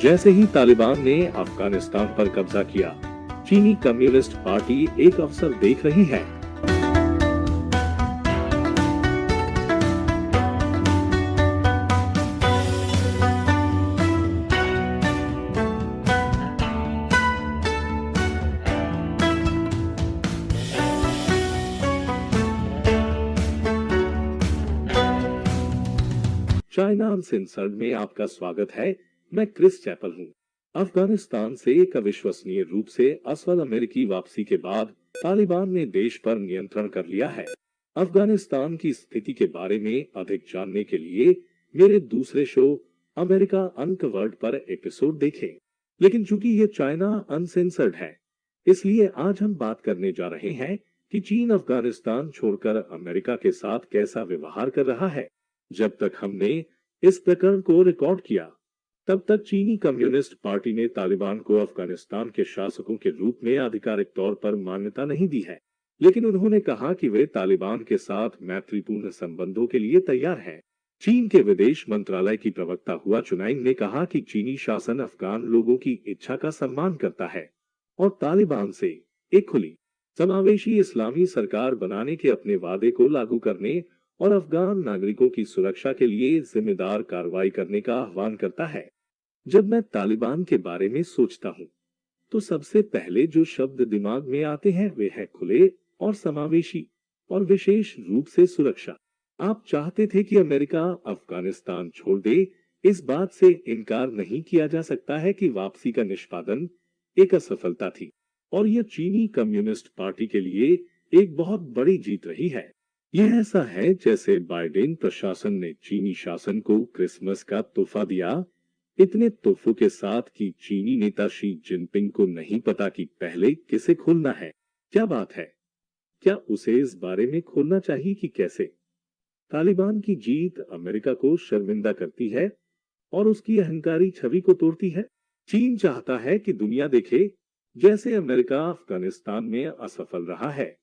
जैसे ही तालिबान ने अफगानिस्तान पर कब्जा किया, चीनी कम्युनिस्ट पार्टी एक अवसर देख रही है। चाइना अनसेंसर्ड में आपका स्वागत है। मैं क्रिस चैपल हूँ। अफगानिस्तान से एक अविश्वसनीय रूप से असफल अमेरिकी वापसी के बाद तालिबान ने देश पर नियंत्रण कर लिया है। अफगानिस्तान की स्थिति के बारे में अधिक जानने के लिए मेरे दूसरे शो अमेरिका अनकवर्ड पर एपिसोड देखें। लेकिन चूंकि ये चाइना अनसेंसर्ड है, इसलिए आज हम बात करने जा रहे हैं कि चीन अफगानिस्तान छोड़कर अमेरिका के साथ कैसा व्यवहार कर रहा है। जब तक हमने इस प्रकरण को रिकॉर्ड किया, तब तक चीनी कम्युनिस्ट पार्टी ने तालिबान को अफगानिस्तान के शासकों के रूप में आधिकारिक तौर पर मान्यता नहीं दी है, लेकिन उन्होंने कहा कि वे तालिबान के साथ मैत्रीपूर्ण संबंधों के लिए तैयार हैं। चीन के विदेश मंत्रालय की प्रवक्ता हुआ चुनाइंग ने कहा कि चीनी शासन अफगान लोगों की इच्छा का सम्मान करता है और तालिबान से एक खुली, समावेशी इस्लामी सरकार बनाने के अपने वादे को लागू करने और अफगान नागरिकों की सुरक्षा के लिए जिम्मेदार कार्रवाई करने का आह्वान करता है। जब मैं तालिबान के बारे में सोचता हूँ, तो सबसे पहले जो शब्द दिमाग में आते हैं वे हैं खुले और समावेशी, और विशेष रूप से सुरक्षा। आप चाहते थे कि अमेरिका अफगानिस्तान छोड़ दे। इस बात से इनकार नहीं किया जा सकता है कि वापसी का निष्पादन एक असफलता थी, और यह चीनी कम्युनिस्ट पार्टी के लिए एक बहुत बड़ी जीत रही है। यह ऐसा है जैसे बाइडेन प्रशासन ने चीनी शासन को क्रिसमस का तोहफा दिया, इतने तोहफों के साथ कि चीनी नेता शी जिनपिंग को नहीं पता कि पहले किसे खोलना है। क्या बात है, क्या उसे इस बारे में खोलना चाहिए कि कैसे? तालिबान की जीत अमेरिका को शर्मिंदा करती है और उसकी अहंकारी छवि को तोड़ती है। चीन चाहता है कि दुनिया देखे जैसे अमेरिका अफगानिस्तान में असफल रहा है,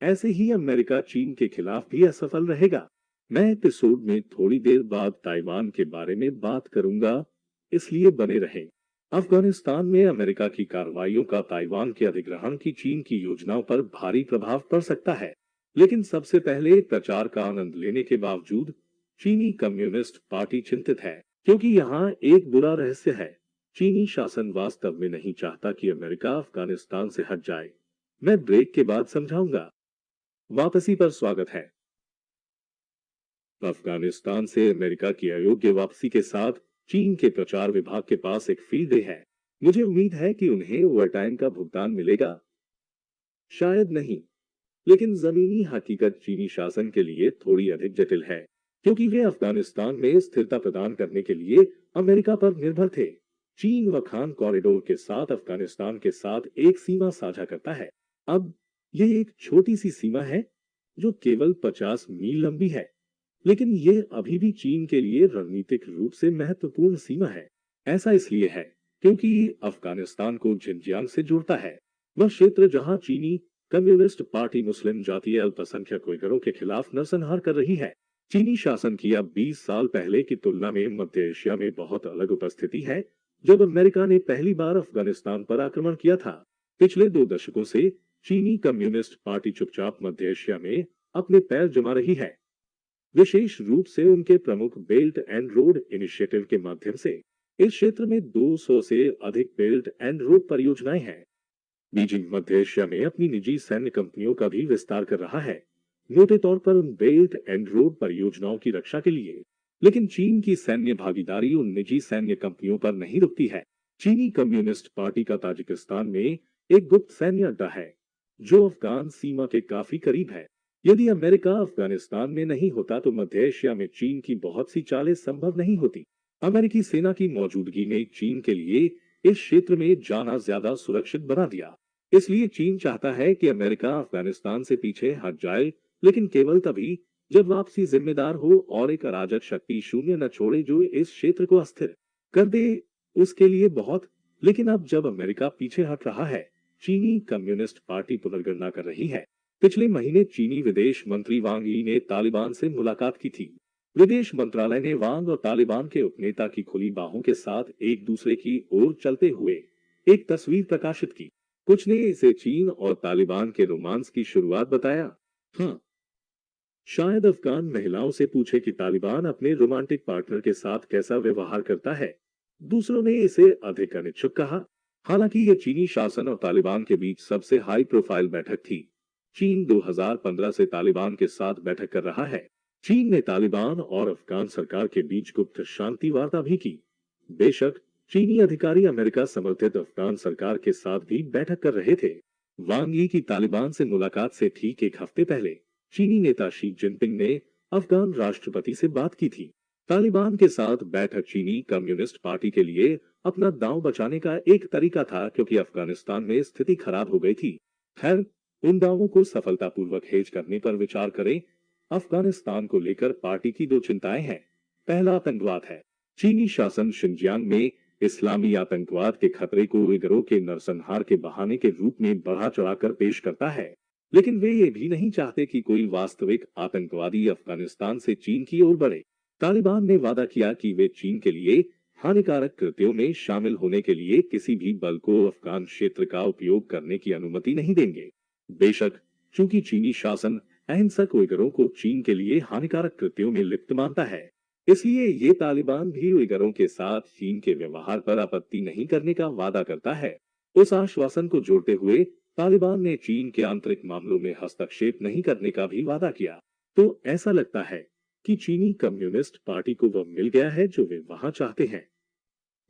ऐसे ही अमेरिका चीन के खिलाफ भी असफल रहेगा। मैं एपिसोड में थोड़ी देर बाद ताइवान के बारे में बात करूंगा, इसलिए बने रहें। अफगानिस्तान में अमेरिका की कार्रवाइयों का ताइवान के अधिग्रहण की चीन की योजनाओं पर भारी प्रभाव पड़ सकता है, लेकिन सबसे पहले प्रचार का आनंद लेने के बावजूद चीनी कम्युनिस्ट पार्टी चिंतित है, क्योंकि यहाँ एक बुरा रहस्य है। चीनी शासन वास्तव में नहीं चाहता कि अमेरिका अफगानिस्तान से हट जाए। मैं ब्रेक के बाद समझाऊंगा। वापसी पर स्वागत है। अफगानिस्तान से अमेरिका की अयोग्य वापसी के साथ चीन के प्रचार विभाग के पास एक फील्ड डे है। मुझे उम्मीद है कि उन्हें ओवरटाइम का भुगतान मिलेगा। शायद नहीं, लेकिन जमीनी हकीकत चीनी शासन के लिए थोड़ी अधिक जटिल है, क्योंकि वे अफगानिस्तान में स्थिरता प्रदान करने के लिए अमेरिका पर निर्भर थे। चीन वखान कॉरिडोर के साथ अफगानिस्तान के साथ एक सीमा साझा करता है। अब यह एक छोटी सी सीमा है जो केवल 50 मील लंबी है, लेकिन यह अभी भी चीन के लिए रणनीतिक रूप से महत्वपूर्ण सीमा है। ऐसा इसलिए है क्योंकि अफगानिस्तान को जिनजियांग से जोड़ता है, वह क्षेत्र जहां चीनी कम्युनिस्ट पार्टी मुस्लिम जातीय अल्पसंख्यक उइगरों के खिलाफ नरसंहार कर रही है। चीनी शासन की अब 20 साल पहले की तुलना में मध्य एशिया में बहुत अलग उपस्थिति है। जब अमेरिका ने पहली बार अफगानिस्तान पर आक्रमण किया था, पिछले 2 दशकों से चीनी कम्युनिस्ट पार्टी चुपचाप मध्य एशिया में अपने पैर जमा रही है, विशेष रूप से उनके प्रमुख बेल्ट एंड रोड इनिशिएटिव के माध्यम से। इस क्षेत्र में 200 से अधिक बेल्ट एंड रोड परियोजनाएं हैं। बीजिंग मध्य एशिया में अपनी निजी सैन्य कंपनियों का भी विस्तार कर रहा है, मोटे तौर पर उन बेल्ट एंड रोड परियोजनाओं की रक्षा के लिए। लेकिन चीन की सैन्य भागीदारी उन निजी सैन्य कंपनियों पर नहीं रुकती है। चीनी कम्युनिस्ट पार्टी का ताजिकिस्तान में एक गुप्त सैन्य अड्डा है जो अफगान सीमा के काफी करीब है। यदि अमेरिका अफगानिस्तान में नहीं होता तो मध्य एशिया में चीन की बहुत सी चालें संभव नहीं होती। अमेरिकी सेना की मौजूदगी ने चीन के लिए इस क्षेत्र में जाना ज्यादा सुरक्षित बना दिया। इसलिए चीन चाहता है कि अमेरिका अफगानिस्तान से पीछे हट जाए, लेकिन केवल तभी जब वापसी जिम्मेदार हो और एक अराजक शक्ति शून्य न छोड़े जो इस क्षेत्र को अस्थिर कर दे। उसके लिए बहुत, लेकिन अब जब अमेरिका पीछे हट रहा है, चीनी कम्युनिस्ट पार्टी पुनर्गणना कर रही है। पिछले महीने चीनी विदेश मंत्री वांग यी ने तालिबान से मुलाकात की थी। विदेश मंत्रालय ने वांग और तालिबान के उपनेता की खुली बाहों के साथ एक दूसरे की ओर चलते हुए एक तस्वीर प्रकाशित की। कुछ ने इसे चीन और तालिबान के रोमांस की शुरुआत बताया। हाँ, शायद अफगान महिलाओं से पूछे कि तालिबान अपने रोमांटिक पार्टनर के साथ कैसा व्यवहार करता है। दूसरों ने इसे अधिक अनिच्छुक कहा। हालांकि यह चीनी शासन और तालिबान के बीच सबसे हाई प्रोफाइल बैठक थी। चीन 2015 से तालिबान के साथ बैठक कर रहा है। चीन ने तालिबान और अफगान सरकार के बीच गुप्त शांति वार्ता भी की। बेशक चीनी अधिकारी अमेरिका समर्थित अफगान सरकार के साथ भी बैठक कर रहे थे। वांग यी की तालिबान से मुलाकात से ठीक एक हफ्ते पहले चीनी नेता शी जिनपिंग ने अफगान राष्ट्रपति से बात की थी। तालिबान के साथ बैठक चीनी कम्युनिस्ट पार्टी के लिए अपना दांव बचाने का एक तरीका था, क्योंकि अफगानिस्तान में स्थिति खराब हो गई थी। खैर, उन दावों को सफलतापूर्वक हेज करने पर विचार करें। अफगानिस्तान को लेकर पार्टी की दो चिंताएं हैं। पहला आतंकवाद है। चीनी शासन शिनजियांग में इस्लामी आतंकवाद के खतरे को उइगरों के नरसंहार के बहाने के रूप में बढ़ा चढ़ाकर पेश करता है, लेकिन वे ये भी नहीं चाहते कि कोई वास्तविक आतंकवादी अफगानिस्तान से चीन की ओर बढ़े। तालिबान ने वादा किया कि वे चीन के लिए हानिकारक कृत्यों में शामिल होने के लिए किसी भी बल को अफगान क्षेत्र का उपयोग करने की अनुमति नहीं देंगे। बेशक चूंकि चीनी शासन अहिंसक उइगरों को चीन के लिए हानिकारक कृत्यों में लिप्त मानता है, इसलिए ये तालिबान भी उइगरों के साथ चीन के व्यवहार पर आपत्ति नहीं करने का वादा करता है। उस आश्वासन को जोड़ते हुए तालिबान ने चीन के आंतरिक मामलों में हस्तक्षेप नहीं करने का भी वादा किया। तो ऐसा लगता है कि चीनी कम्युनिस्ट पार्टी को वह मिल गया है जो वे वहां चाहते हैं,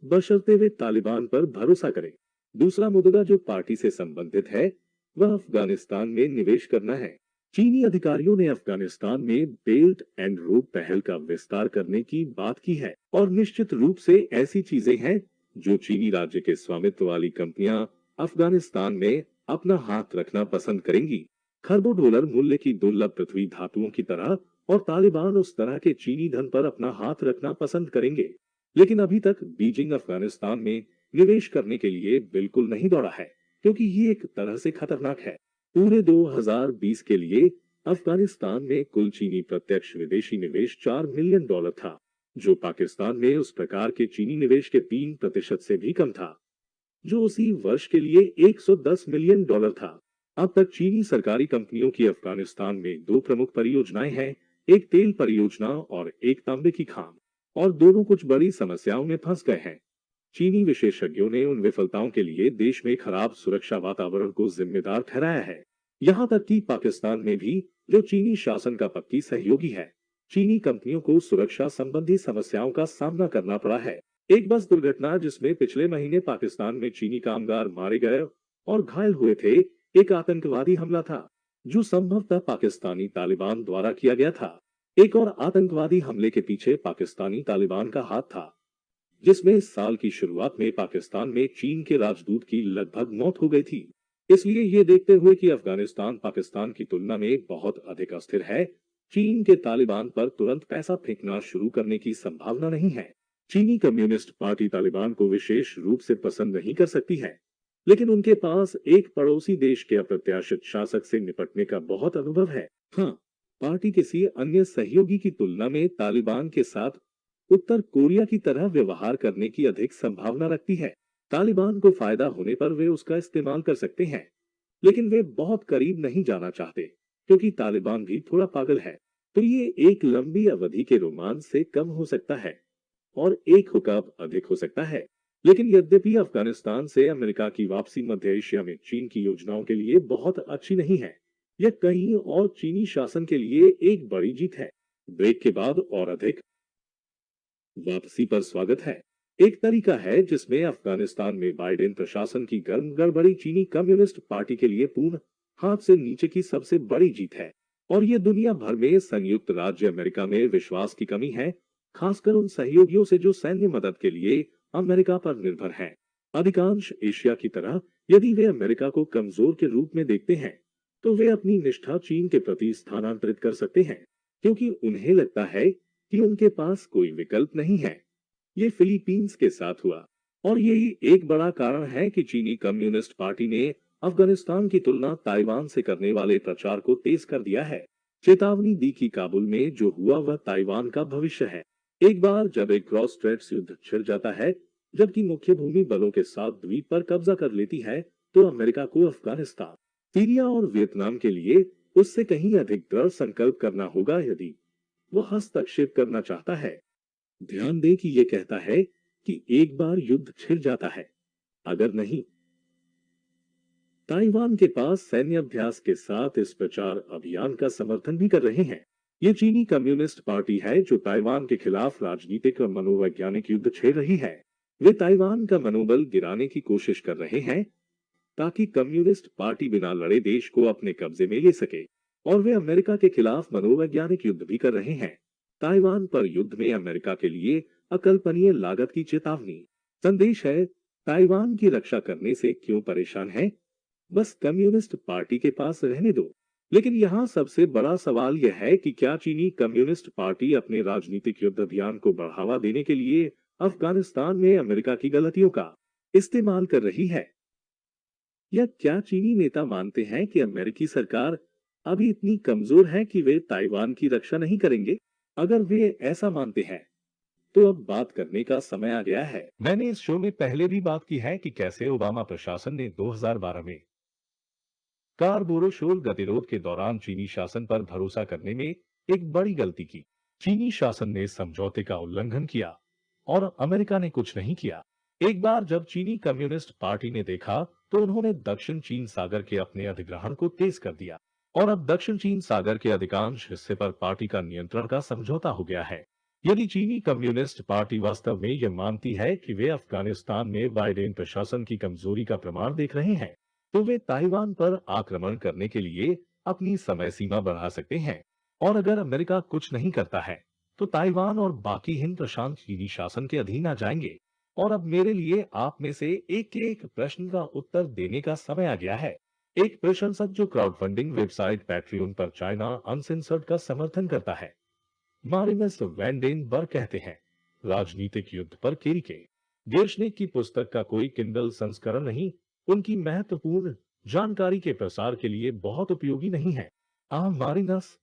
बशर्ते वे तालिबान पर भरोसा करें। दूसरा मुद्दा जो पार्टी से संबंधित है वह अफगानिस्तान में निवेश करना है। चीनी अधिकारियों ने अफगानिस्तान में बेल्ट एंड रोड पहल का विस्तार करने की बात की है, और निश्चित रूप से ऐसी चीजें हैं जो चीनी राज्य के स्वामित्व वाली कंपनियां अफगानिस्तान में अपना हाथ रखना पसंद करेंगी। खरबों डॉलर मूल्य की दुर्लभ पृथ्वी धातुओं की तरह, और तालिबान उस तरह के चीनी धन पर अपना हाथ रखना पसंद करेंगे। लेकिन अभी तक बीजिंग अफगानिस्तान में निवेश करने के लिए बिल्कुल नहीं दौड़ा है, क्योंकि ये एक तरह से खतरनाक है। पूरे 2020 के लिए अफगानिस्तान में कुल चीनी प्रत्यक्ष विदेशी निवेश $4 मिलियन था, जो पाकिस्तान में उस प्रकार के चीनी निवेश के 3% से भी कम था, जो उसी वर्ष के लिए $110 मिलियन था। अब तक चीनी सरकारी कंपनियों की अफगानिस्तान में दो प्रमुख परियोजनाएं हैं, एक तेल परियोजना और एक तांबे की खान, और दोनों कुछ बड़ी समस्याओं में फंस गए हैं। चीनी विशेषज्ञों ने उन विफलताओं के लिए देश में खराब सुरक्षा वातावरण को जिम्मेदार ठहराया है। यहां तक कि पाकिस्तान में भी, जो चीनी शासन का पक्की सहयोगी है, चीनी कंपनियों को सुरक्षा संबंधी समस्याओं का सामना करना पड़ा है। एक बस दुर्घटना जिसमें पिछले महीने पाकिस्तान में चीनी कामगार मारे गए और घायल हुए थे, एक आतंकवादी हमला था जो संभवतः पाकिस्तानी तालिबान द्वारा किया गया था। एक और आतंकवादी हमले के पीछे पाकिस्तानी तालिबान का हाथ था, जिसमें इस साल की शुरुआत में पाकिस्तान में चीन के राजदूत की लगभग मौत हो गई थी। इसलिए ये देखते हुए कि अफगानिस्तान पाकिस्तान की तुलना में बहुत अधिक अस्थिर है, चीन के तालिबान पर तुरंत पैसा फेंकना शुरू करने की संभावना नहीं है। चीनी कम्युनिस्ट पार्टी तालिबान को विशेष रूप से पसंद नहीं कर सकती है, लेकिन उनके पास एक पड़ोसी देश के अप्रत्याशित शासक से निपटने का बहुत अनुभव है। हाँ, पार्टी किसी अन्य सहयोगी की तुलना में तालिबान के साथ उत्तर कोरिया की तरह व्यवहार करने की अधिक संभावना रखती है। तालिबान को फायदा होने पर वे उसका इस्तेमाल कर सकते हैं, लेकिन वे बहुत करीब नहीं जाना चाहते, क्योंकि तालिबान भी थोड़ा पागल है। तो ये एक लंबी अवधि के रोमांस से कम हो सकता है और एक हुकअप अधिक हो सकता है। लेकिन यद्यपि अफगानिस्तान से अमेरिका की वापसी मध्य एशिया में चीन की योजनाओं के लिए बहुत अच्छी नहीं है, यह कहीं और चीनी शासन के लिए एक बड़ी जीत है। ब्रेक के बाद और अधिक वापसी पर स्वागत है। एक तरीका है जिसमें अफगानिस्तान में बाइडेन प्रशासन की गर्म गड़बड़ी चीनी कम्युनिस्ट पार्टी के लिए पूर्ण हाथ से नीचे की सबसे बड़ी जीत है, और ये दुनिया भर में संयुक्त राज्य अमेरिका में विश्वास की कमी है, खासकर उन सहयोगियों से जो सैन्य मदद के लिए अमेरिका पर निर्भर हैं। अधिकांश एशिया की तरह यदि वे अमेरिका को कमजोर के रूप में देखते हैं, तो वे अपनी निष्ठा चीन के प्रति स्थानांतरित कर सकते हैं, क्योंकि उन्हें लगता है कि उनके पास कोई विकल्प नहीं है। ये फिलीपींस के साथ हुआ, और यही एक बड़ा कारण है कि चीनी कम्युनिस्ट पार्टी ने अफगानिस्तान की तुलना ताइवान से करने वाले प्रचार को तेज कर दिया है। चेतावनी दी कि काबुल में जो हुआ वह ताइवान का भविष्य है। एक बार जब एक क्रॉस स्ट्रेट्स युद्ध छिड़ जाता है, जबकि मुख्य भूमि बलों के साथ द्वीप पर कब्जा कर लेती है, तो अमेरिका को अफगानिस्तान, सीरिया और वियतनाम के लिए उससे कहीं अधिक दृढ़ संकल्प करना होगा यदि वो हस्तक्षेप करना चाहता है। ध्यान दे कि ये कहता है कि एक बार युद्ध छिड़ जाता है, अगर नहीं। ताइवान के पास सैन्य अभ्यास के साथ इस प्रचार अभियान का समर्थन भी कर रहे हैं। ये चीनी कम्युनिस्ट पार्टी है जो ताइवान के खिलाफ राजनीतिक और मनोवैज्ञानिक युद्ध छेड़ रही है। वे ताइवान का मनोबल गिराने की कोशिश कर रहे हैं ताकि कम्युनिस्ट पार्टी बिना लड़े देश को अपने कब्जे में ले सके, और वे अमेरिका के खिलाफ मनोवैज्ञानिक युद्ध भी कर रहे हैं। ताइवान पर युद्ध में अमेरिका के लिए अकल्पनीय लागत की चेतावनी। संदेश है, ताइवान की रक्षा करने से क्यों परेशान है, बस कम्युनिस्ट पार्टी के पास रहने दो। लेकिन यहाँ सबसे बड़ा सवाल यह है कि क्या चीनी कम्युनिस्ट पार्टी अपने राजनीतिक युद्ध अभियान को बढ़ावा देने के लिए अफगानिस्तान में अमेरिका की गलतियों का इस्तेमाल कर रही है, या क्या चीनी नेता मानते हैं कि अमेरिकी सरकार अभी इतनी कमजोर है कि वे ताइवान की रक्षा नहीं करेंगे? अगर वे ऐसा मानते हैं तो अब बात करने का समय आ गया है। मैंने इस शो में पहले भी बात की है कि कैसे ओबामा प्रशासन ने 2012 में कारबोरोशोल गतिरोध के दौरान चीनी शासन पर भरोसा करने में एक बड़ी गलती की। चीनी शासन ने समझौते का उल्लंघन किया और अमेरिका ने कुछ नहीं किया। एक बार जब चीनी कम्युनिस्ट पार्टी ने देखा तो उन्होंने दक्षिण चीन सागर के अपने अधिग्रहण को तेज कर दिया, और अब दक्षिण चीन सागर के अधिकांश हिस्से पर पार्टी का नियंत्रण का समझौता हो गया है। यदि चीनी कम्युनिस्ट पार्टी वास्तव में यह मानती है कि वे अफगानिस्तान में बाइडेन प्रशासन की कमजोरी का प्रमाण देख रहे हैं, तो वे ताइवान पर आक्रमण करने के लिए अपनी समय सीमा बढ़ा सकते हैं। और अगर अमेरिका कुछ नहीं करता है तो ताइवान और बाकी हिंद प्रशांत चीनी शासन के अधीन आ जाएंगे। और अब मेरे लिए आप में से एक एक प्रश्न का उत्तर देने का समय आ गया है। एक प्रशंसक जो क्राउड फंडिंग वेबसाइट पैट्रियन पर चाइना अनसेंसर्ड का समर्थन करता है, मारिनस वैंडेनबर्ग, कहते हैं, राजनीतिक युद्ध पर केरी के गेर्शनिक की पुस्तक का कोई किंडल संस्करण नहीं उनकी महत्वपूर्ण जानकारी के प्रसार के लिए बहुत उपयोगी नहीं है। मारिनस,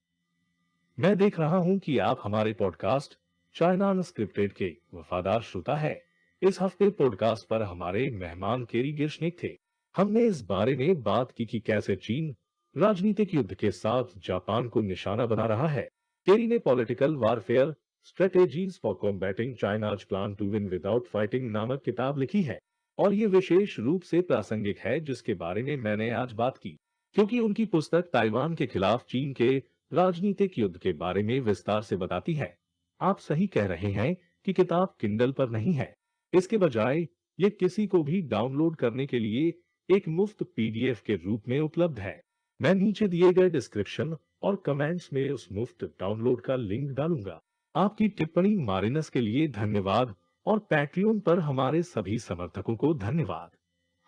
मैं देख रहा हूं कि आप हमारे पॉडकास्ट चाइना अनस्क्रिप्टेड के वफादार श्रोता है। इस हफ्ते पॉडकास्ट पर हमारे मेहमान केरी गेर्शनिक थे। हमने इस बारे में बात की कि कैसे चीन राजनीतिक युद्ध के साथ जापान को निशाना बना रहा है। केरी ने political warfare strategies for combating China's plan to win without fighting नामक किताब लिखी है, और ये विशेष रूप से प्रासंगिक है जिसके बारे में मैंने आज बात की, क्योंकि उनकी पुस्तक ताइवान के खिलाफ चीन के राजनीतिक युद्ध के बारे में विस्तार से बताती है। आप सही कह रहे हैं कि किताब किंडल पर नहीं है। इसके बजाय ये किसी को भी डाउनलोड करने के लिए एक मुफ्त पीडीएफ के रूप में उपलब्ध है। मैं नीचे दिए गए डिस्क्रिप्शन और कमेंट्स में उस मुफ्त डाउनलोड का लिंक डालूंगा। आपकी टिप्पणी मारिनस के लिए धन्यवाद, और पैट्रियन पर हमारे सभी समर्थकों को धन्यवाद।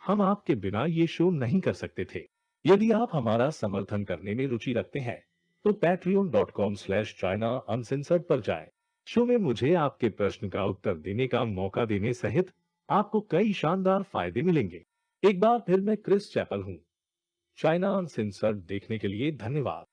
हम आपके बिना ये शो नहीं कर सकते थे। यदि आप हमारा समर्थन करने में रुचि रखते हैं तो patreon.com/China Uncensored पर जाएं। शो में मुझे आपके प्रश्न का उत्तर देने का मौका देने सहित आपको कई शानदार फायदे मिलेंगे। एक बार फिर मैं क्रिस चैपल हूँ। चाइना अनसेंसर्ड देखने के लिए धन्यवाद।